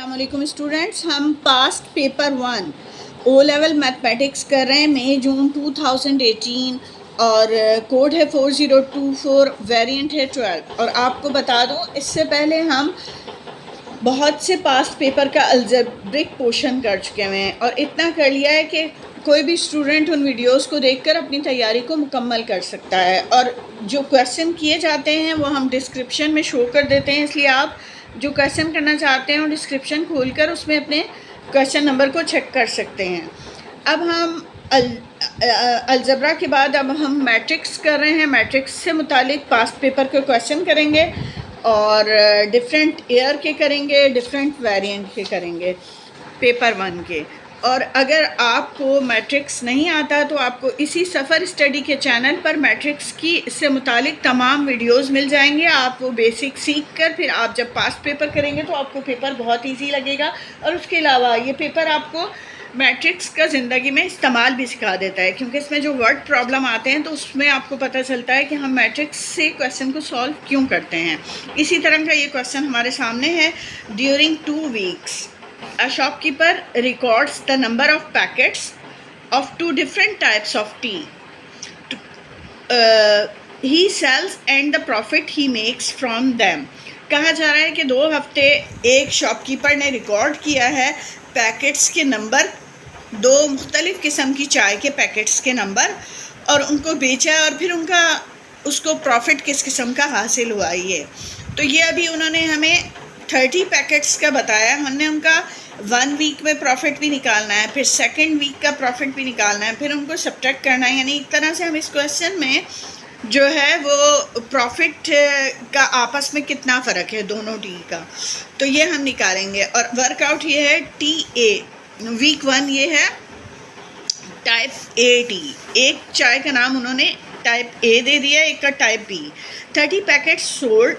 अस्सलामुअलैकुम स्टूडेंट्स, हम past paper 1 O level mathematics कर रहे हैं मई जून 2018 और कोड है 4024, वेरिएंट है 12। और आपको बता दूं, इससे पहले हम बहुत से पास्ट पेपर का अलजेब्रिक पोर्शन कर चुके हुए हैं और इतना कर लिया है कि कोई भी स्टूडेंट उन वीडियोस को देखकर अपनी तैयारी को मुकम्मल कर सकता है। और जो क्वेश्चन किए जाते हैं वो हम डिस्क्रिप्शन में शो कर देते हैं, इसलिए आप जो क्वेश्चन करना चाहते हैं और डिस्क्रिप्शन खोलकर उसमें अपने क्वेश्चन नंबर को चेक कर सकते हैं। अब हम अलजबरा के बाद अब हम मैट्रिक्स कर रहे हैं। मैट्रिक्स से मुतालिक पास्ट पेपर के क्वेश्चन करेंगे और डिफरेंट ईयर के करेंगे, डिफरेंट वेरिएंट के करेंगे पेपर 1 के। और अगर आपको मैट्रिक्स नहीं आता तो आपको इसी सफ़र स्टडी के चैनल पर मैट्रिक्स की इससे मुतालिक तमाम वीडियोस मिल जाएंगे। आप वो बेसिक सीख कर फिर आप जब पास्ट पेपर करेंगे तो आपको पेपर बहुत इजी लगेगा। और उसके अलावा ये पेपर आपको मैट्रिक्स का ज़िंदगी में इस्तेमाल भी सिखा देता है, क्योंकि इसमें जो वर्ड प्रॉब्लम आते हैं तो उसमें आपको पता चलता है कि हम मैट्रिक्स से क्वेश्चन को सॉल्व क्यों करते हैं। इसी तरह का ये क्वेश्चन हमारे सामने है। During 2 weeks a shopkeeper records the number of packets of 2 different types of tea he sells and the profit he makes from them। कहा जा रहा है कि 2 हफ्ते एक शॉपकीपर ने रिकॉर्ड किया है पैकेट्स के नंबर, 2 मुख्तलिफ़ किस्म की चाय के पैकेट्स के नंबर, और उनको बेचा और फिर उसको प्रॉफिट किस किस्म का हासिल हुआ ये। तो ये अभी उन्होंने हमें 30 पैकेट्स का बताया। हमने उनका 1 वीक में प्रॉफिट भी निकालना है, फिर 2nd वीक का प्रॉफिट भी निकालना है, फिर उनको सब्ट्रैक्ट करना है। यानी एक तरह से हम इस क्वेश्चन में जो है वो प्रॉफिट का आपस में कितना फ़र्क है दोनों टी का, तो ये हम निकालेंगे। और वर्कआउट ये है TA वीक 1, ये है टाइप A टी। एक चाय का नाम उन्होंने टाइप A दे दिया, एक का type B। 30 packet sold,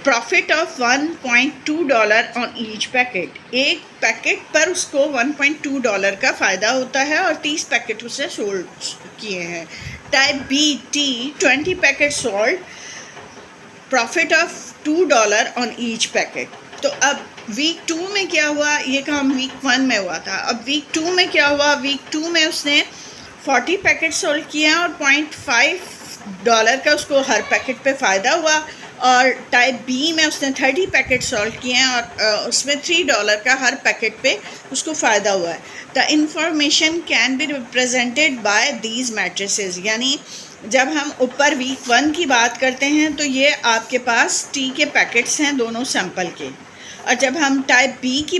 profit of $1.2 on each packet. एक पैकेट पर उसको $1.2 का फ़ायदा होता है और 30 पैकेट उसे सोल्ड किए हैं। Type B T 20 packet sold, profit of $2 on each packet. तो अब वीक 2 में क्या हुआ, ये काम वीक 1 में हुआ था। अब वीक 2 में क्या हुआ, वीक 2 में उसने 40 पैकेट सोल्ड किए हैं और $0.5 का उसको हर पैकेट पे फ़ायदा हुआ। और टाइप B में उसने 30 पैकेट सोल्व किए हैं और उसमें $3 का हर पैकेट पे उसको फ़ायदा हुआ है। The information can be represented by these matrices. यानी जब हम ऊपर वीक 1 की बात करते हैं तो ये आपके पास टी के पैकेट्स हैं दोनों सैंपल के, और जब हम टाइप B की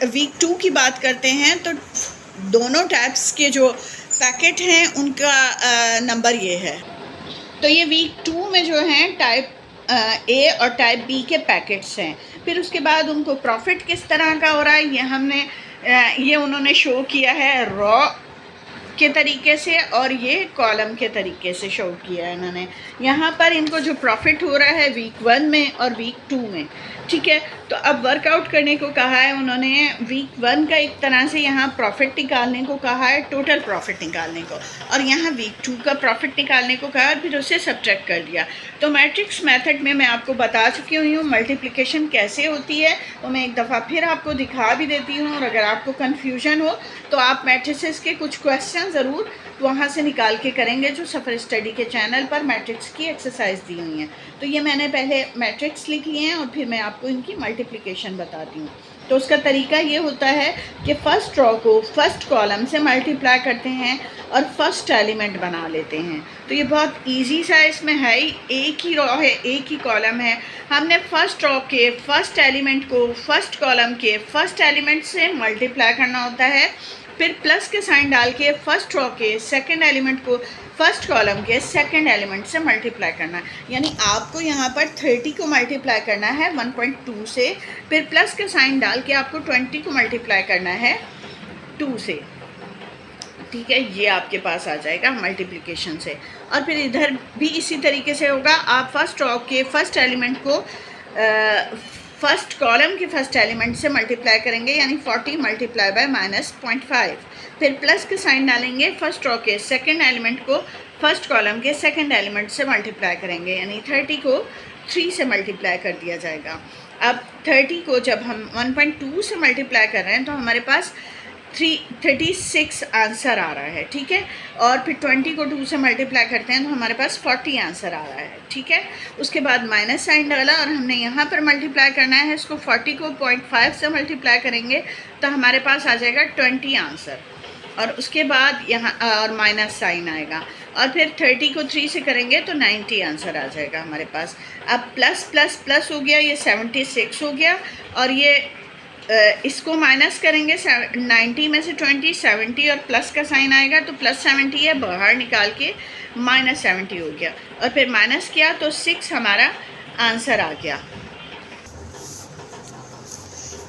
वीक 2 की बात करते हैं तो दोनों टाइप्स के जो पैकेट हैं उनका नंबर ये है। तो ये वीक 2 में जो हैं टाइप A और टाइप B के पैकेट्स हैं। फिर उसके बाद उनको प्रॉफिट किस तरह का हो रहा है ये उन्होंने शो किया है रॉ के तरीके से और ये कॉलम के तरीके से शो किया है इन्होंने। यहाँ पर इनको जो प्रॉफिट हो रहा है वीक 1 में और वीक 2 में, ठीक है। तो अब वर्कआउट करने को कहा है उन्होंने वीक 1 का, एक तरह से यहाँ प्रॉफिट निकालने को कहा है, टोटल प्रॉफिट निकालने को, और यहाँ वीक 2 का प्रॉफिट निकालने को कहा है, फिर उसे सब्ट्रैक्ट कर दिया। तो मैट्रिक्स मेथड में मैं आपको बता चुकी हुई हूँ मल्टीप्लिकेशन कैसे होती है, तो मैं एक दफ़ा फिर आपको दिखा भी देती हूँ। और अगर आपको कन्फ्यूजन हो तो आप मैट्रिसेस के कुछ क्वेश्चन ज़रूर वहाँ से निकाल के करेंगे जो सफ़र स्टडी के चैनल पर मैट्रिक्स की एक्सरसाइज दी हुई हैं। तो ये मैंने पहले मैट्रिक्स लिख लिए हैं और फिर मैं आपको इनकी मल्टीप्लिकेशन बताती हूँ। तो उसका तरीका ये होता है कि फ़र्स्ट रो को फर्स्ट कॉलम से मल्टीप्लाई करते हैं और फर्स्ट एलिमेंट बना लेते हैं। तो ये बहुत इजी सा इसमें है ही, एक ही रो है, एक ही कॉलम है। हमने फर्स्ट रो के फर्स्ट एलिमेंट को फर्स्ट कॉलम के फर्स्ट एलिमेंट से मल्टीप्लाई करना होता है, फिर प्लस के साइन डाल के फर्स्ट रो के सेकंड एलिमेंट को फर्स्ट कॉलम के सेकंड एलिमेंट से मल्टीप्लाई करना है। यानी आपको यहाँ पर 30 को मल्टीप्लाई करना है 1.2 से, फिर प्लस के साइन डाल के आपको 20 को मल्टीप्लाई करना है 2 से, ठीक है। ये आपके पास आ जाएगा मल्टीप्लिकेशन से। और फिर इधर भी इसी तरीके से होगा। आप फर्स्ट रो के फर्स्ट एलिमेंट को फर्स्ट कॉलम के फर्स्ट एलिमेंट से मल्टीप्लाई करेंगे, यानी 40 मल्टीप्लाई बाय -0.5, फिर प्लस के साइन डालेंगे। फर्स्ट रो के सेकंड एलिमेंट को फर्स्ट कॉलम के सेकंड एलिमेंट से मल्टीप्लाई करेंगे, यानी 30 को 3 से मल्टीप्लाई कर दिया जाएगा। अब 30 को जब हम 1.2 से मल्टीप्लाई कर रहे हैं तो हमारे पास 36 आंसर आ रहा है, ठीक है। और फिर 20 को 2 से मल्टीप्लाई करते हैं तो हमारे पास 40 आंसर आ रहा है, ठीक है। उसके बाद माइनस साइन डाला और हमने यहाँ पर मल्टीप्लाई करना है इसको। 40 को 0.5 से मल्टीप्लाई करेंगे तो हमारे पास आ जाएगा 20 आंसर, और उसके बाद यहाँ और माइनस साइन आएगा, और फिर 30 को 3 से करेंगे तो 90 आंसर आ जाएगा हमारे पास। अब प्लस प्लस प्लस हो गया, ये 76 हो गया, और ये इसको माइनस करेंगे 90 में से 20, 70 और प्लस का साइन आएगा तो प्लस 70 है, बाहर निकाल के माइनस 70 हो गया, और फिर माइनस किया तो 6 हमारा आंसर आ गया।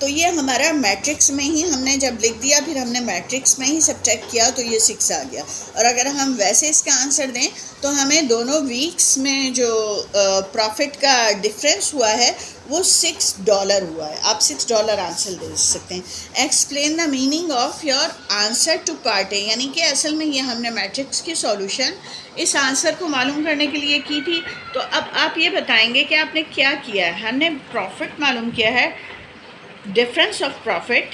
तो ये हमारा मैट्रिक्स में ही हमने जब लिख दिया, फिर हमने मैट्रिक्स में ही सब्ट्रैक्ट किया तो ये 6 आ गया। और अगर हम वैसे इसका आंसर दें तो हमें दोनों वीक्स में जो प्रॉफिट का डिफरेंस हुआ है वो $6 हुआ है। आप $6 आंसर दे सकते हैं। Explain the meaning of your answer to part A, यानी कि असल में ये हमने मैट्रिक्स की सॉल्यूशन इस आंसर को मालूम करने के लिए की थी। तो अब आप ये बताएंगे कि आपने क्या किया है। हमने प्रॉफिट मालूम किया है, difference of profit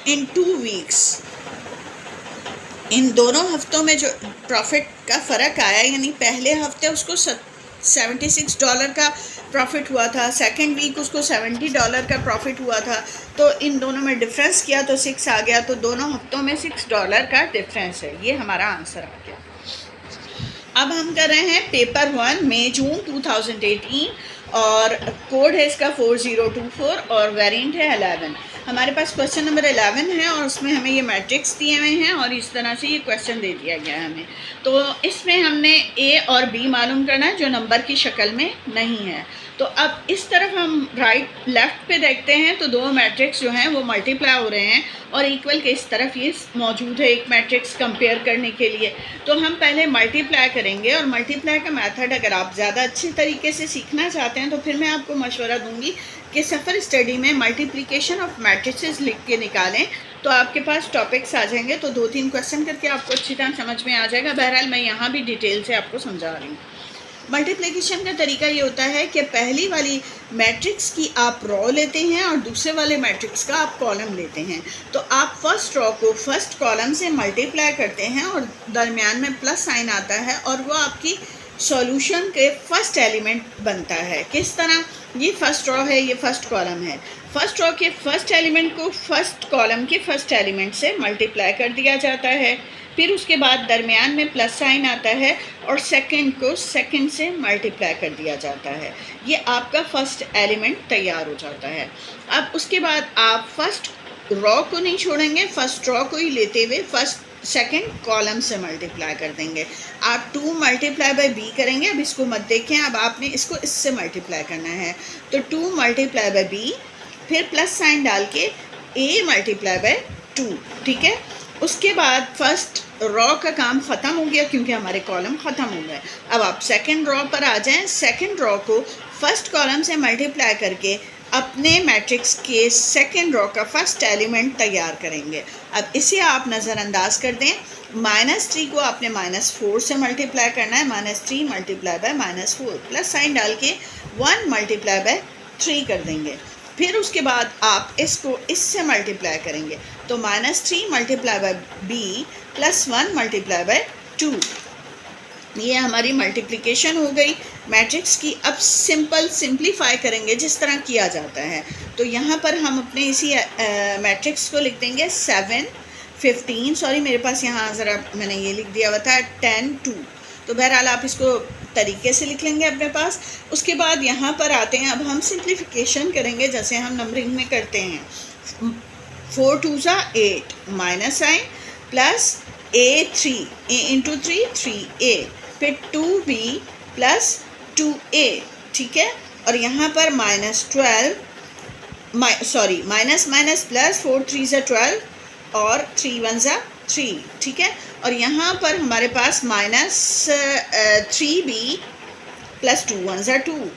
in 2 weeks, इन दोनों हफ्तों में जो प्रॉफिट का फ़र्क आया, यानी पहले हफ्ते उसको $76 का प्रॉफिट हुआ था, सेकेंड वीक उसको $70 का प्रॉफिट हुआ था, तो इन दोनों में डिफरेंस किया तो 6 आ गया। तो दोनों हफ्तों में $6 का डिफरेंस है, ये हमारा आंसर आ गया। अब हम कर रहे हैं पेपर 1 मई जून 2018, और कोड है इसका 4024 और वेरिएंट है 11। हमारे पास क्वेश्चन नंबर 11 है और उसमें हमें ये मैट्रिक्स दिए हुए हैं और इस तरह से ये क्वेश्चन दे दिया गया है हमें। तो इसमें हमने ए और बी मालूम करना है जो नंबर की शक्ल में नहीं है। तो अब इस तरफ हम राइट लेफ़्ट पे देखते हैं तो दो मैट्रिक्स जो हैं वो मल्टीप्लाई हो रहे हैं और इक्वल के इस तरफ ये मौजूद है एक मैट्रिक्स कंपेयर करने के लिए। तो हम पहले मल्टीप्लाई करेंगे, और मल्टीप्लाई का मेथड अगर आप ज़्यादा अच्छे तरीके से सीखना चाहते हैं तो फिर मैं आपको मशवरा दूंगी कि सफ़र स्टडी में मल्टीप्लिकेशन ऑफ मैट्रिसेस लिख के निकालें तो आपके पास टॉपिक्स आ जाएंगे। तो 2-3 क्वेश्चन करके आपको अच्छी तरह समझ में आ जाएगा। बहरहाल मैं यहाँ भी डिटेल से आपको समझा रही हूँ। मल्टीप्लिकेशन का तरीका ये होता है कि पहली वाली मैट्रिक्स की आप रो लेते हैं और दूसरे वाले मैट्रिक्स का आप कॉलम लेते हैं। तो आप फर्स्ट रो को फर्स्ट कॉलम से मल्टीप्लाई करते हैं और दरमियान में प्लस साइन आता है और वो आपकी सॉल्यूशन के फर्स्ट एलिमेंट बनता है। किस तरह? ये फर्स्ट रो है, ये फर्स्ट कॉलम है। फर्स्ट रो के फर्स्ट एलिमेंट को फर्स्ट कॉलम के फर्स्ट एलिमेंट से मल्टीप्लाई कर दिया जाता है, फिर उसके बाद दरमियान में प्लस साइन आता है और सेकंड को सेकंड से मल्टीप्लाई कर दिया जाता है। ये आपका फर्स्ट एलिमेंट तैयार हो जाता है। अब उसके बाद आप फर्स्ट रो को नहीं छोड़ेंगे, फर्स्ट रो को ही लेते हुए फर्स्ट सेकंड कॉलम से मल्टीप्लाई कर देंगे। आप 2 मल्टीप्लाई बाय बी करेंगे। अब इसको मत देखें, अब आपने इसको इससे मल्टीप्लाई करना है। तो 2 मल्टीप्लाई बाय बी, फिर प्लस साइन डाल के ए मल्टीप्लाई बाय 2, ठीक है। उसके बाद फर्स्ट रो का काम ख़त्म हो गया क्योंकि हमारे कॉलम ख़त्म हो गए। अब आप सेकंड रो पर आ जाएं। सेकंड रो को फर्स्ट कॉलम से मल्टीप्लाई करके अपने मैट्रिक्स के सेकंड रो का फर्स्ट एलिमेंट तैयार करेंगे। अब इसे आप नज़रअंदाज कर दें। -3 को आपने -4 से मल्टीप्लाई करना है। -3 मल्टीप्लाई बाय -4, प्लस साइन डाल के 1 मल्टीप्लाई बाय 3 कर देंगे। फिर उसके बाद आप इसको इससे मल्टीप्लाई करेंगे तो -3 multiply by B plus 1 multiply by 2। ये हमारी मल्टीप्लिकेशन हो गई मैट्रिक्स की। अब सिंप्लीफाई करेंगे जिस तरह किया जाता है। तो यहाँ पर हम अपने इसी मैट्रिक्स को लिख देंगे 7, 15, सॉरी मेरे पास यहाँ ज़रा मैंने ये लिख दिया हुआ था 10, 2। तो बहरहाल आप इसको तरीके से लिख लेंगे अपने पास। उसके बाद यहाँ पर आते हैं, अब हम सिंप्लीफिकेशन करेंगे जैसे हम नंबरिंग में करते हैं। 4 2 8 minus sign plus A3, A into 3 3A, फिर 2B प्लस 2A, ठीक है। और यहाँ पर -12 माइनस माइनस प्लस 4 3 12 और 3 1 3, ठीक है। और यहाँ पर हमारे पास -3B प्लस 2 1 2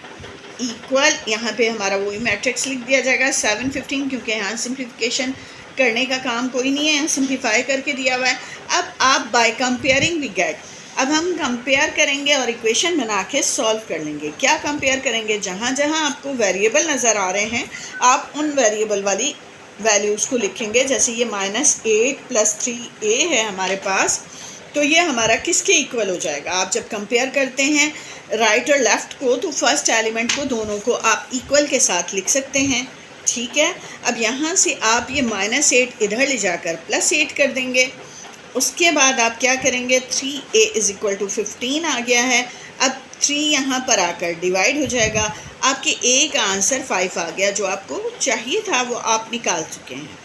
इक्वल, यहाँ पे हमारा वही मैट्रिक्स लिख दिया जाएगा 7 15, क्योंकि यहाँ सिंप्लीफिकेशन करने का काम कोई नहीं है, सिंप्लीफाई करके दिया हुआ है। अब आप बाय कंपेयरिंग वी गेट, अब हम कंपेयर करेंगे और इक्वेशन बना के सॉल्व कर लेंगे। क्या कंपेयर करेंगे? जहाँ जहाँ आपको वेरिएबल नज़र आ रहे हैं आप उन वेरिएबल वाली वैल्यूज़ को लिखेंगे। जैसे ये -8 + 3a है हमारे पास, तो ये हमारा किसके इक्वल हो जाएगा? आप जब कंपेयर करते हैं राइट और लेफ़्ट को, तो फर्स्ट एलिमेंट को दोनों को आप इक्वल के साथ लिख सकते हैं, ठीक है। अब यहाँ से आप ये -8 इधर ले जाकर +8 कर देंगे। उसके बाद आप क्या करेंगे? 3a = 15 आ गया है। अब 3 यहाँ पर आकर डिवाइड हो जाएगा, आपके a का आंसर 5 आ गया। जो आपको चाहिए था वो आप निकाल चुके हैं।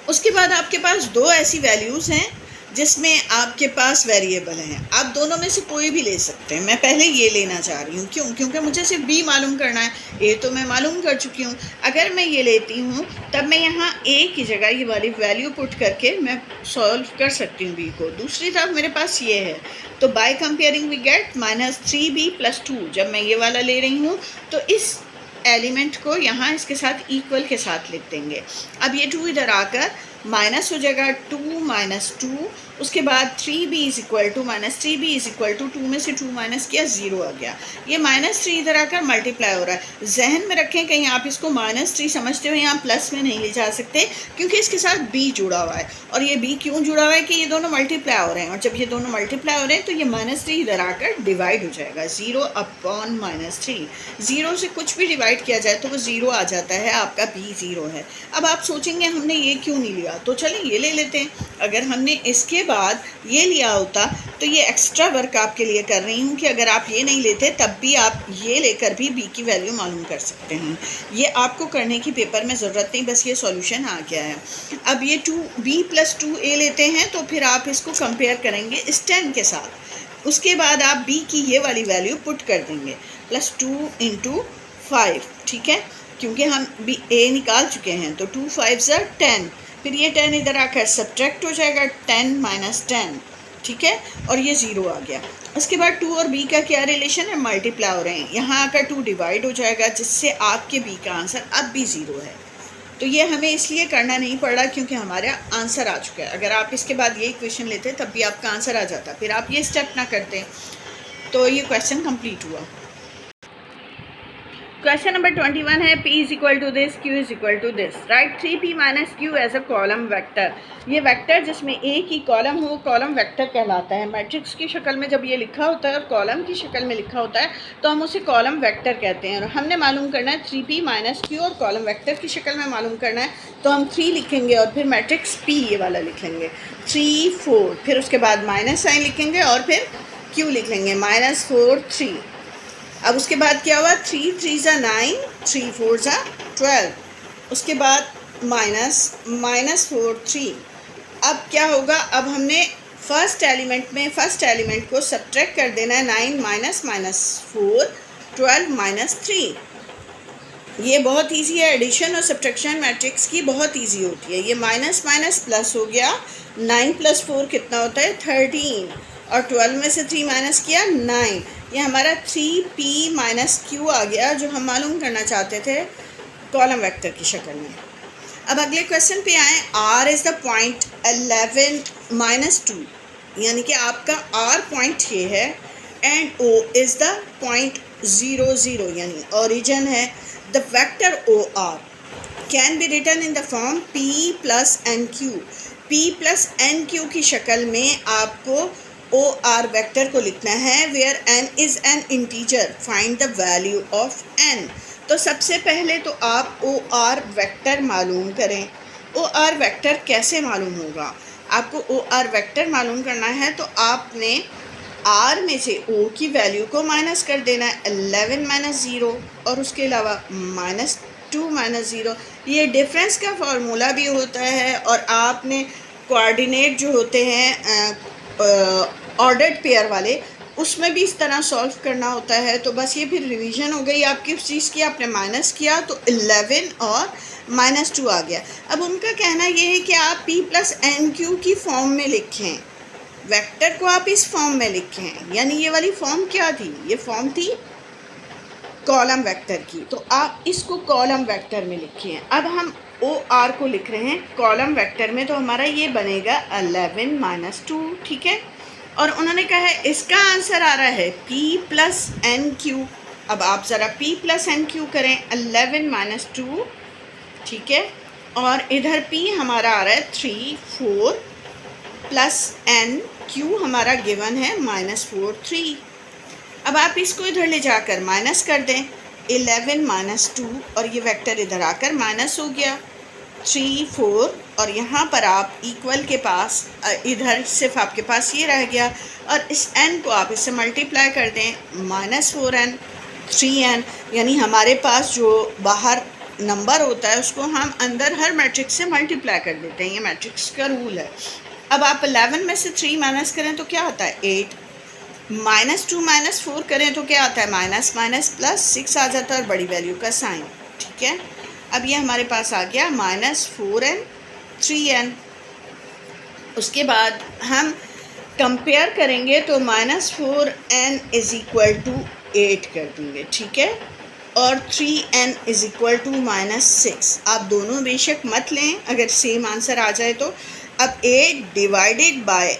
उसके बाद आपके पास दो ऐसी वैल्यूज़ हैं जिसमें आपके पास वेरिएबल हैं। आप दोनों में से कोई भी ले सकते हैं। मैं पहले ये लेना चाह रही हूँ, क्यों? क्योंकि मुझे सिर्फ b मालूम करना है, a तो मैं मालूम कर चुकी हूँ। अगर मैं ये लेती हूँ तब मैं यहाँ a की जगह ये वाली वैल्यू पुट करके मैं सॉल्व कर सकती हूँ b को। दूसरी तरफ मेरे पास ये है, तो by comparing we get -3b + 2। जब मैं ये वाला ले रही हूँ तो इस एलिमेंट को यहाँ इसके साथ इक्वल के साथ लिख देंगे। अब ये 2 इधर आकर माइनस हो जाएगा, 2 - 2। उसके बाद 3b = 2 में से 2 माइनस किया, 0 आ गया। ये -3 इधर आकर मल्टीप्लाई हो रहा है। जहन में रखें कहीं आप इसको -3 समझते हो यहाँ प्लस में नहीं ले जा सकते, क्योंकि इसके साथ b जुड़ा हुआ है। और ये b क्यों जुड़ा हुआ है कि ये दोनों मल्टीप्लाई हो रहे हैं, और जब ये दोनों मल्टीप्लाई हो रहे हैं तो ये -3 इधर आकर डिवाइड हो जाएगा। 0/-3, 0 से कुछ भी डिवाइड किया जाए तो वो 0 आ जाता है, आपका b 0 है। अब आप सोचेंगे हमने ये क्यों नहीं लिया, तो चलिए ये ले लेते हैं। अगर हमने इसके बाद ये लिया होता तो ये एक्स्ट्रा वर्क आपके लिए कर रही हूँ कि अगर आप ये नहीं लेते तब भी आप ये लेकर भी b की वैल्यू मालूम कर सकते हैं। ये आपको करने की पेपर में ज़रूरत नहीं, बस ये सॉल्यूशन आ गया है। अब ये 2b + 2a लेते हैं तो फिर आप इसको कंपेयर करेंगे इस 10 के साथ। उसके बाद आप b की ये वाली वैल्यू पुट कर देंगे, +2 × 5, ठीक है, क्योंकि हम a निकाल चुके हैं। तो 2 × 5 = 10, फिर ये 10 इधर आकर सब्ट्रैक्ट हो जाएगा, 10 - 10, ठीक है, और ये 0 आ गया। उसके बाद 2 और b का क्या रिलेशन है? मल्टीप्लाई हो रहे हैं। यहाँ आकर 2 डिवाइड हो जाएगा, जिससे आपके b का आंसर अब भी 0 है। तो ये हमें इसलिए करना नहीं पड़ रहा क्योंकि हमारा आंसर आ चुका है। अगर आप इसके बाद ये इक्वेशन लेते तब भी आपका आंसर आ जाता, फिर आप ये स्टेप ना करते। तो ये क्वेश्चन कंप्लीट हुआ। क्वेश्चन नंबर 21 है, p = this, q = this, right 3p - q as a column vector. ये वेक्टर जिसमें एक ही कॉलम हो कॉलम वेक्टर कहलाता है। मैट्रिक्स की शक्ल में जब ये लिखा होता है और कॉलम की शक्ल में लिखा होता है तो हम उसे कॉलम वेक्टर कहते हैं। और हमने मालूम करना है 3p - q, और कॉलम वेक्टर की शक्ल में मालूम करना है तो हम 3 लिखेंगे और फिर मैट्रिक्स p ये वाला लिख लेंगे, 3 4, फिर उसके बाद माइनस साइन लिखेंगे और फिर q लिख लेंगे, -4 3। अब उसके बाद क्या हुआ? 3 3 = 9, 3 4 = 12। उसके बाद -4 3। अब क्या होगा? अब हमने फर्स्ट एलिमेंट को सब्ट्रैक्ट कर देना है। 9 - -4, 12 - 3। ये बहुत इजी है, एडिशन और सब्ट्रैक्शन मैट्रिक्स की बहुत इजी होती है। ये माइनस माइनस प्लस हो गया, 9 + 4 कितना होता है? 13, और 12 में से 3 माइनस किया 9। ये हमारा 3p - q आ गया, जो हम मालूम करना चाहते थे कॉलम वेक्टर की शक्ल में। अब अगले क्वेश्चन पे आए। r इज़ द पॉइंट 11 - 2, यानी कि आपका r पॉइंट ये है, and o is the point 0 0, यानी ओरिजिन है। The vector OR can be written in the form p + nq। p + nq की शक्ल में आपको OR वेक्टर को लिखना है, where n is an integer, find the value of n। तो सबसे पहले तो आप OR वेक्टर मालूम करें। OR वेक्टर कैसे मालूम होगा? आपको OR वेक्टर मालूम करना है तो आपने R में से O की वैल्यू को माइनस कर देना है, 11 - 0, और उसके अलावा -2 - 0। ये डिफरेंस का फार्मूला भी होता है, और आपने कोऑर्डिनेट जो होते हैं ऑर्डर्ड पेयर वाले, उसमें भी इस तरह सॉल्व करना होता है। तो बस ये फिर रिवीजन हो गई आपकी उस चीज़ की। आपने माइनस किया तो 11 और -2 आ गया। अब उनका कहना ये है कि आप p + nq की फॉर्म में लिखें, वेक्टर को आप इस फॉर्म में लिखें। यानी ये वाली फॉर्म क्या थी? ये फॉर्म थी कॉलम वेक्टर की, तो आप इसको कॉलम वेक्टर में लिखें। अब हम ओ आर को लिख रहे हैं कॉलम वेक्टर में, तो हमारा ये बनेगा 11 माइनस 2, ठीक है। और उन्होंने कहा है इसका आंसर आ रहा है p प्लस एन क्यू। अब आप ज़रा p प्लस एन क्यू करें, 11 माइनस 2, ठीक है। और इधर p हमारा आ रहा है 3 4 प्लस एन क्यू हमारा गिवन है -4 3। अब आप इसको इधर ले जाकर माइनस कर दें, 11 माइनस 2, और ये वेक्टर इधर आकर माइनस हो गया 3 4, और यहाँ पर आप इक्वल के पास इधर सिर्फ आपके पास ये रह गया, और इस n को आप इससे मल्टीप्लाई कर दें, -4n 3n, यानी हमारे पास जो बाहर नंबर होता है उसको हम अंदर हर मैट्रिक्स से मल्टीप्लाई कर देते हैं, ये मैट्रिक्स का रूल है। अब आप 11 में से 3 माइनस करें तो क्या आता है 8, -2 -4 करें तो क्या आता है माइनस माइनस प्लस 6 आ जाता है और बड़ी वैल्यू का साइन, ठीक है। अब ये हमारे पास आ गया -4n 3n। उसके बाद हम कंपेयर करेंगे तो -4n इज़ इक्वल टू 8 कर देंगे, ठीक है, और 3n इज़ इक्वल टू -6। आप दोनों बेशक मत लें अगर सेम आंसर आ जाए तो। अब 8 डिवाइडेड बाय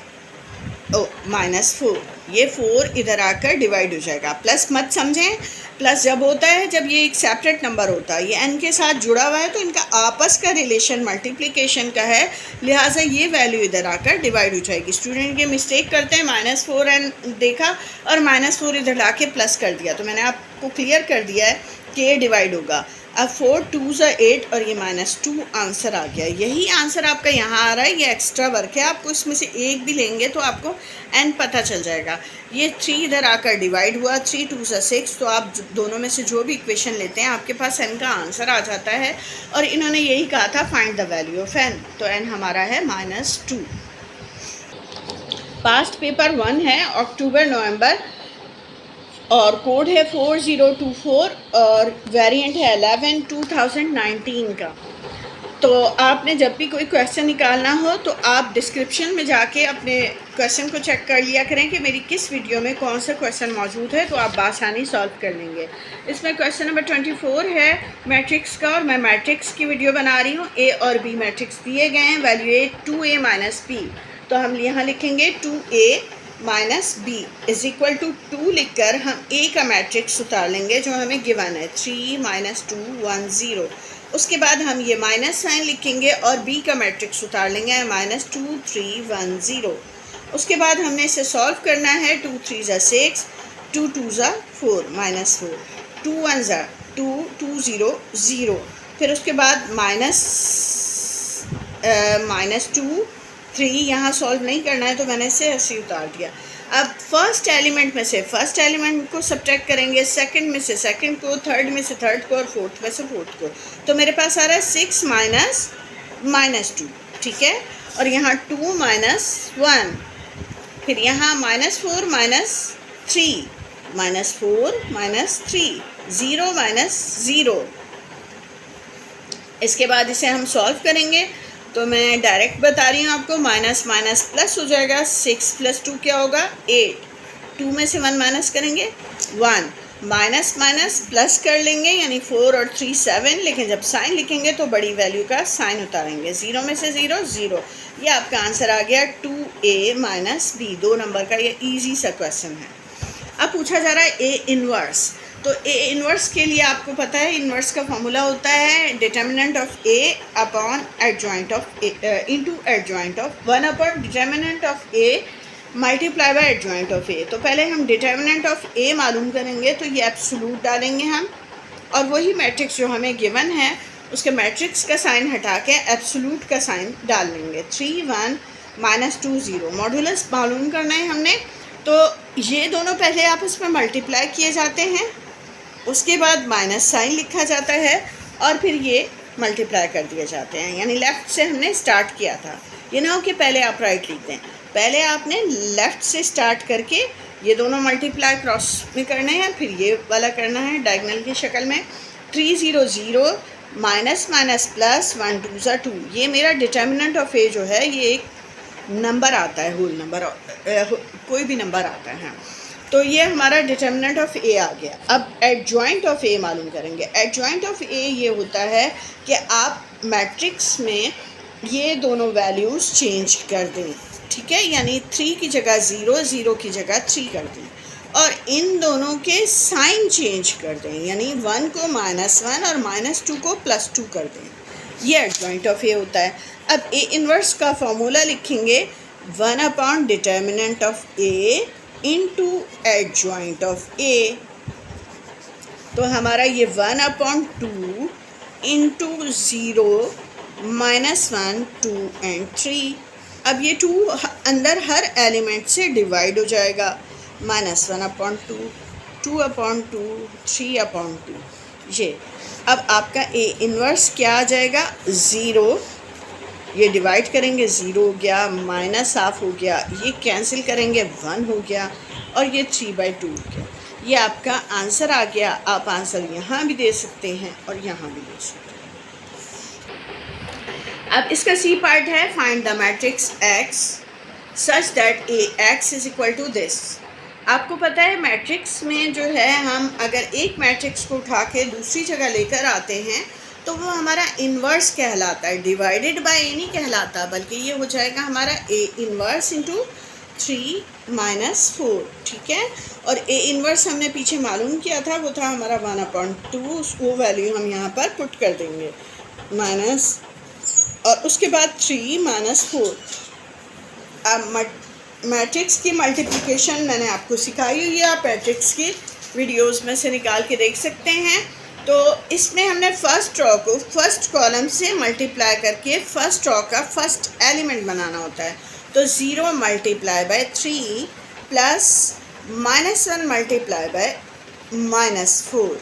-4, ये 4 इधर आकर डिवाइड हो जाएगा, प्लस मत समझें। प्लस जब होता है जब ये एक सेपरेट नंबर होता है, ये n के साथ जुड़ा हुआ है तो इनका आपस का रिलेशन मल्टीप्लिकेशन का है, लिहाजा ये वैल्यू इधर आकर डिवाइड हो जाएगी। स्टूडेंट ये मिस्टेक करते हैं, -4n देखा और -4 इधर ला के प्लस कर दिया, तो मैंने आपको क्लियर कर दिया है कि ये डिवाइड होगा। अब 4 2 8 और ये -2 आंसर आ गया। यही आंसर आपका यहाँ आ रहा है, ये एक्स्ट्रा वर्क है, आपको इसमें से एक भी लेंगे तो आपको n पता चल जाएगा। ये 3 इधर आकर डिवाइड हुआ, 3 2 6, तो आप दोनों में से जो भी इक्वेशन लेते हैं आपके पास n का आंसर आ जाता है। और इन्होंने यही कहा था find the value of n, तो n हमारा है -2। पास्ट पेपर 1 है अक्टूबर नवंबर, और कोड है 4024 और वेरिएंट है 11 2019 का। तो आपने जब भी कोई क्वेश्चन निकालना हो तो आप डिस्क्रिप्शन में जाके अपने क्वेश्चन को चेक कर लिया करें कि मेरी किस वीडियो में कौन सा क्वेश्चन मौजूद है, तो आप बासानी सॉल्व कर लेंगे। इसमें क्वेश्चन नंबर 24 है मैट्रिक्स का, और मैं मैट्रिक्स की वीडियो बना रही हूँ। ए और बी मैट्रिक्स दिए गए हैं, वैल्यू ए 2a माइनस b, तो हम यहाँ लिखेंगे 2a minus B is equal to 2 लिखकर हम ए का मैट्रिक्स उतार लेंगे जो हमें गिवन है 3 -2 1 0। उसके बाद हम ये माइनस साइन लिखेंगे और बी का मैट्रिक्स उतार लेंगे -2 3 1 0। उसके बाद हमने इसे सॉल्व करना है, 2 3 6 2 2 4 -4 2 1 2 2 0 0। फिर उसके बाद -2 3 यहाँ सॉल्व नहीं करना है तो मैंने इसे ऐसे उतार दिया। अब फर्स्ट एलिमेंट में से फर्स्ट एलिमेंट को सब्ट्रैक्ट करेंगे, सेकंड में से सेकंड को, थर्ड में से थर्ड को और फोर्थ में से फोर्थ को, तो मेरे पास आ रहा है 6 -2, ठीक है। और यहाँ 2 -1, फिर यहाँ -4 -3 -4 -3 0 -0। इसके बाद इसे हम सॉल्व करेंगे तो मैं डायरेक्ट बता रही हूँ आपको, माइनस माइनस प्लस हो जाएगा, 6 + 2 क्या होगा 8, 2 में से 1 माइनस करेंगे 1, माइनस माइनस प्लस कर लेंगे यानी 4 और 3 7, लेकिन जब साइन लिखेंगे तो बड़ी वैल्यू का साइन उतारेंगे, 0 में से 0 0। ये आपका आंसर आ गया 2a माइनस b, 2 नंबर का ये ईजी सा क्वेश्चन है। अब पूछा जा रहा है ए इनवर्स, तो ए इनवर्स के लिए आपको पता है इनवर्स का फॉर्मूला होता है determinant of A upon adjoint of A into adjoint of 1 upon determinant of A multiply by adjoint of A. तो पहले हम डिटर्मिनेंट ऑफ ए मालूम करेंगे, तो ये एब्सोल्यूट डालेंगे हम, और वही मैट्रिक्स जो हमें गिवन है उसके मैट्रिक्स का साइन हटा के एब्सोल्यूट का साइन डाल लेंगे, 3 1 -2 0। मॉडुलस मालूम करना है हमने, तो ये दोनों पहले आपस में मल्टीप्लाई किए जाते हैं, उसके बाद माइनस साइन लिखा जाता है और फिर ये मल्टीप्लाई कर दिए जाते हैं, यानी लेफ़्ट से हमने स्टार्ट किया था। ये ना हो कि पहले आप राइट लिख दें, पहले आपने लेफ़्ट से स्टार्ट करके ये दोनों मल्टीप्लाई क्रॉस में करने हैं, फिर ये वाला करना है डायगोनल की शक्ल में, 3 0 0 माइनस माइनस प्लस 1 2 2। ये मेरा डिटर्मिनेंट ऑफ ए जो है ये एक नंबर आता है, होल नंबर, कोई भी नंबर आता है, तो ये हमारा डिटर्मिनेंट ऑफ ए आ गया। अब एडजॉइंट ऑफ ए मालूम करेंगे। एडजॉइंट ऑफ ए ये होता है कि आप मैट्रिक्स में ये दोनों वैल्यूज़ चेंज कर दें, ठीक है, यानी 3 की जगह 0, 0 की जगह 3 कर दें, और इन दोनों के साइन चेंज कर दें, यानी 1 को -1 और -2 को +2 कर दें। ये एडजॉइंट ऑफ ए होता है। अब ए इन्वर्स का फॉर्मूला लिखेंगे 1 determinant of A into adjoint of A. तो हमारा ये 1/2 इंटू 0, -1, 2 एंड 3। अब ये 2 अंदर हर एलिमेंट से डिवाइड हो जाएगा, -1/2, 2/2, 3/2। ये अब आपका ए इन्वर्स क्या आ जाएगा, 0। ये डिवाइड करेंगे 0 हो गया, -1/2 हो गया, ये कैंसिल करेंगे 1 हो गया, और ये 3/2 हो गया। ये आपका आंसर आ गया। आप आंसर यहाँ भी दे सकते हैं और यहाँ भी दे सकते हैं। अब इसका सी पार्ट है, find the matrix X such that A X is equal to this. आपको पता है मैट्रिक्स में जो है, हम अगर एक मैट्रिक्स को उठा के दूसरी जगह लेकर आते हैं तो वो हमारा इन्वर्स कहलाता है, डिवाइडेड बाय ए नहीं कहलाता, बल्कि ये हो जाएगा हमारा ए इन्वर्स इंटू 3 - 4, ठीक है। और ए इन्वर्स हमने पीछे मालूम किया था, वो था हमारा 1/2, वो वैल्यू हम यहाँ पर पुट कर देंगे, माइनस, और उसके बाद 3 - 4। अब मैट्रिक्स की मल्टीप्लिकेशन मैंने आपको सिखाई हुई है, आप मैट्रिक्स की वीडियोस में से निकाल के देख सकते हैं। तो इसमें हमने फर्स्ट रो को फर्स्ट कॉलम से मल्टीप्लाई करके फर्स्ट रो का फर्स्ट एलिमेंट बनाना होता है। तो 0 × 3 प्लस -1 × -4।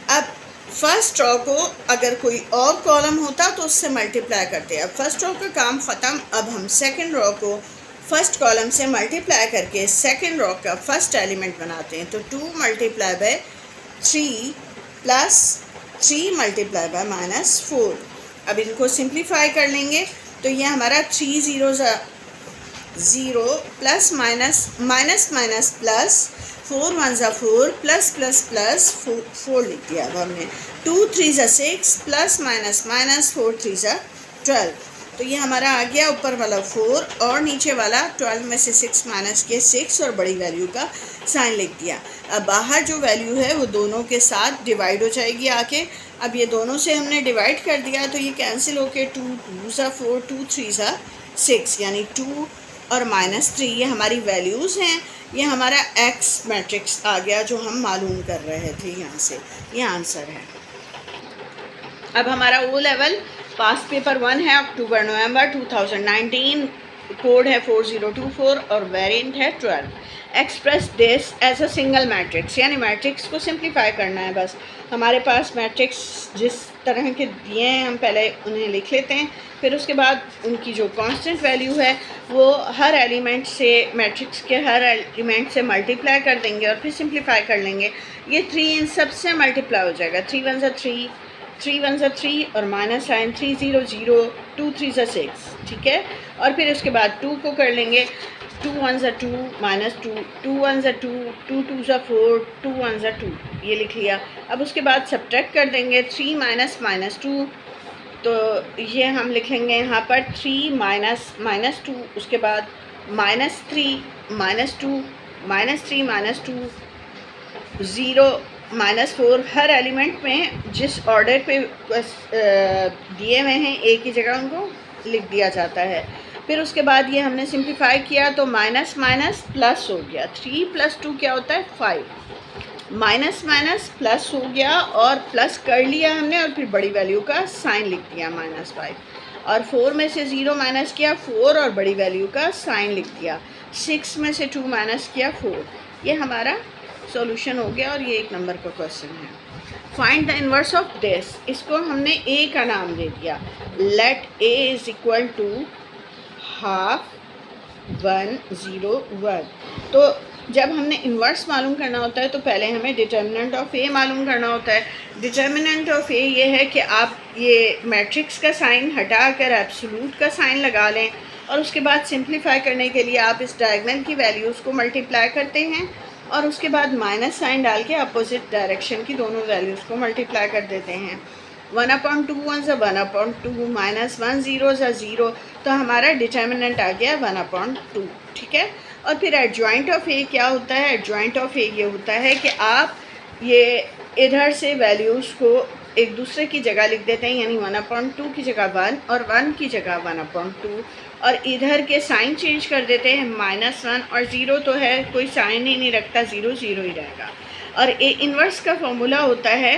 अब फर्स्ट रो को अगर कोई और कॉलम होता तो उससे मल्टीप्लाई करते हैं। अब फर्स्ट रो का काम ख़त्म, अब हम सेकंड रो को फर्स्ट कॉलम से मल्टीप्लाई करके सेकंड रो का फर्स्ट एलिमेंट बनाते हैं। तो 2 × 3 प्लस 3 × -4। अब इनको सिंप्लीफाई कर लेंगे तो ये हमारा 3 0s 0 plus minus minus minus plus 4 1s 4 plus plus plus 4 लिख दिया। अब हमने 2 3s 6 plus minus minus 4 3s 12। तो ये हमारा आ गया ऊपर वाला 4 और नीचे वाला 12 में से 6 माइनस के 6 और बड़ी वैल्यू का साइन लिख दिया। अब बाहर जो वैल्यू है वो दोनों के साथ डिवाइड हो जाएगी आके। अब ये दोनों से हमने डिवाइड कर दिया तो ये कैंसिल होके 2 2s 4 2 3s 6, यानी 2 और -3 ये हमारी वैल्यूज़ हैं। ये हमारा एक्स मैट्रिक्स आ गया जो हम मालूम कर रहे थे यहाँ से। ये आंसर है। अब हमारा ओ लेवल पास्ट पेपर 1 है, अक्टूबर नवंबर 2019, कोड है 4024 और वेरिएंट है 12। Express this as a single matrix, यानी मैट्रिक्स को सिंप्लीफाई करना है बस। हमारे पास मैट्रिक्स जिस तरह के दिए हैं हम पहले उन्हें लिख लेते हैं, फिर उसके बाद उनकी जो कांस्टेंट वैल्यू है वो हर एलिमेंट से, मैट्रिक्स के हर एलिमेंट से मल्टीप्लाई कर देंगे और फिर सिंप्लीफाई कर लेंगे। ये 3 इन सब से मल्टीप्लाई हो जाएगा। 3 1s 3 3 1s 3 और माइनस साइन 3 0 0 2 3s 6, ठीक है। और फिर उसके बाद 2 को कर लेंगे, 2 1s 2 -2 2 1s 2 2 2s 4 2 1s 2, ये लिख लिया। अब उसके बाद सब्ट्रैक्ट कर देंगे 3 -2, तो ये हम लिखेंगे यहाँ पर 3 -2, उसके बाद -3 -2 -3 -2 0 -4। हर एलिमेंट में जिस ऑर्डर पे दिए हुए हैं एक ही जगह उनको लिख दिया जाता है। फिर उसके बाद ये हमने सिंप्लीफाई किया तो माइनस माइनस प्लस हो गया। 3 + 2 क्या होता है 5, माइनस माइनस प्लस हो गया और प्लस कर लिया हमने और फिर बड़ी वैल्यू का साइन लिख दिया -5, और 4 में से 0 माइनस किया 4 और बड़ी वैल्यू का साइन लिख दिया। 6 में से 2 माइनस किया 4। ये हमारा सॉल्यूशन हो गया और ये 1 नंबर का क्वेश्चन है। Find the inverse of this, इसको हमने ए का नाम दे दिया। Let A is equal to 1/2 1 0 1। तो जब हमने इन्वर्स मालूम करना होता है तो पहले हमें डिटर्मिनेंट ऑफ ए मालूम करना होता है। डिटर्मिनेंट ऑफ ए ये है कि आप ये मैट्रिक्स का साइन हटा कर एब्सोल्यूट का साइन लगा लें और उसके बाद सिंप्लीफाई करने के लिए आप इस डायगोनल की वैल्यूज़ को मल्टीप्लाई करते हैं और उसके बाद माइनस साइन डाल के अपोजिट डायरेक्शन की दोनों वैल्यूज़ को मल्टीप्लाई कर देते हैं। 1/2 वन ज़ा 1/2 माइनस 1 ज़ीरो ज़ा ज़ीरो, तो हमारा डिटर्मिनेंट आ गया 1/2, ठीक है। और फिर एडजॉइंट ऑफ ए क्या होता है? एडजॉइंट ऑफ ए ये होता है कि आप ये इधर से वैल्यूज़ को एक दूसरे की जगह लिख देते हैं, यानी 1/2 की जगह 1 और 1 की जगह 1/2, और इधर के साइन चेंज कर देते हैं, -1 और 0 तो है, कोई साइन ही नहीं रखता, 0 0 ही रहेगा। और ए इन्वर्स का फॉर्मूला होता है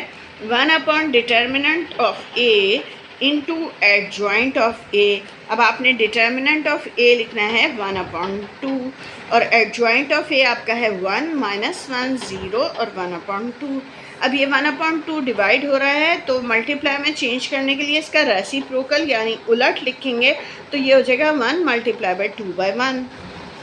1 determinant of A into adjoint of A. अब आपने डिटर्मिनेंट ऑफ ए लिखना है 1/2 और एडजॉइंट ऑफ ए आपका है 1 -1 0 और 1/2। अब ये 1/2 डिवाइड हो रहा है, तो मल्टीप्लाई में चेंज करने के लिए इसका रेसिप्रोकल यानी उलट लिखेंगे, तो ये हो जाएगा 1 × 2/1।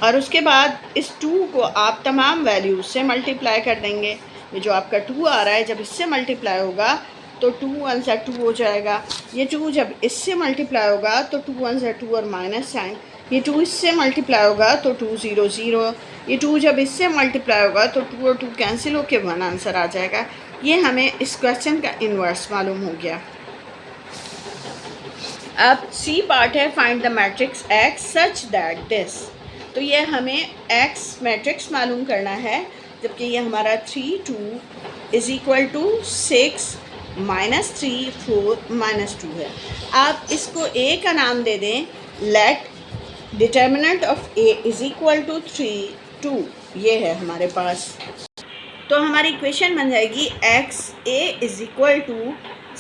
और उसके बाद इस 2 को आप तमाम वैल्यूज से मल्टीप्लाई कर देंगे। ये जो आपका 2 आ रहा है जब इससे मल्टीप्लाई होगा तो 2 1 ज़ा 2 हो जाएगा। ये 2 जब इससे मल्टीप्लाई होगा तो 2 1 ज़ा 2 और माइनस साइन। ये 2 इससे मल्टीप्लाई होगा तो 2 0 0। ये 2 जब इससे मल्टीप्लाई होगा तो 2 और 2 कैंसिल होकर 1 आंसर आ जाएगा। ये हमें इस क्वेश्चन का इन्वर्स मालूम हो गया। अब सी पार्ट है find the matrix X such that this. तो ये हमें एक्स मैट्रिक्स मालूम करना है, जबकि ये हमारा 3 2 = 6 -3 4 -2 है। आप इसको ए का नाम दे दें, लेट डिटर्मिनेंट ऑफ ए = 3 2, ये है हमारे पास। तो हमारी इक्वेशन बन जाएगी एक्स ए =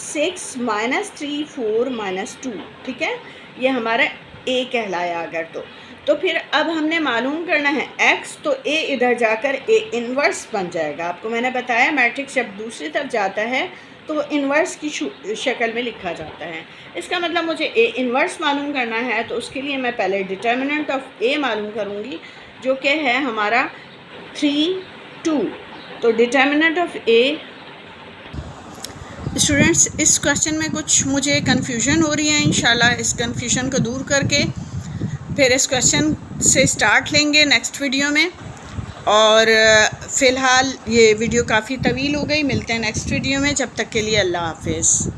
6 -3 4 -2, ठीक है। ये हमारा ए कहलाया अगर तो फिर अब हमने मालूम करना है एक्स, तो ए इधर जाकर ए इन्वर्स बन जाएगा। आपको मैंने बताया मैट्रिक्स जब दूसरी तरफ जाता है तो वो इन्वर्स की शक्ल में लिखा जाता है। इसका मतलब मुझे ए इन्वर्स मालूम करना है, तो उसके लिए मैं पहले डिटर्मिनेंट ऑफ ए मालूम करूँगी, जो कि है हमारा 3 2। तो डिटर्मिनेंट ऑफ ए, स्टूडेंट्स इस क्वेश्चन में कुछ मुझे कन्फ्यूजन हो रही है। इंशाल्लाह इस कन्फ्यूजन को दूर करके फिर इस क्वेश्चन से स्टार्ट लेंगे नेक्स्ट वीडियो में। और फ़िलहाल ये वीडियो काफ़ी तवील हो गई। मिलते हैं नेक्स्ट वीडियो में, जब तक के लिए अल्लाह हाफिज़।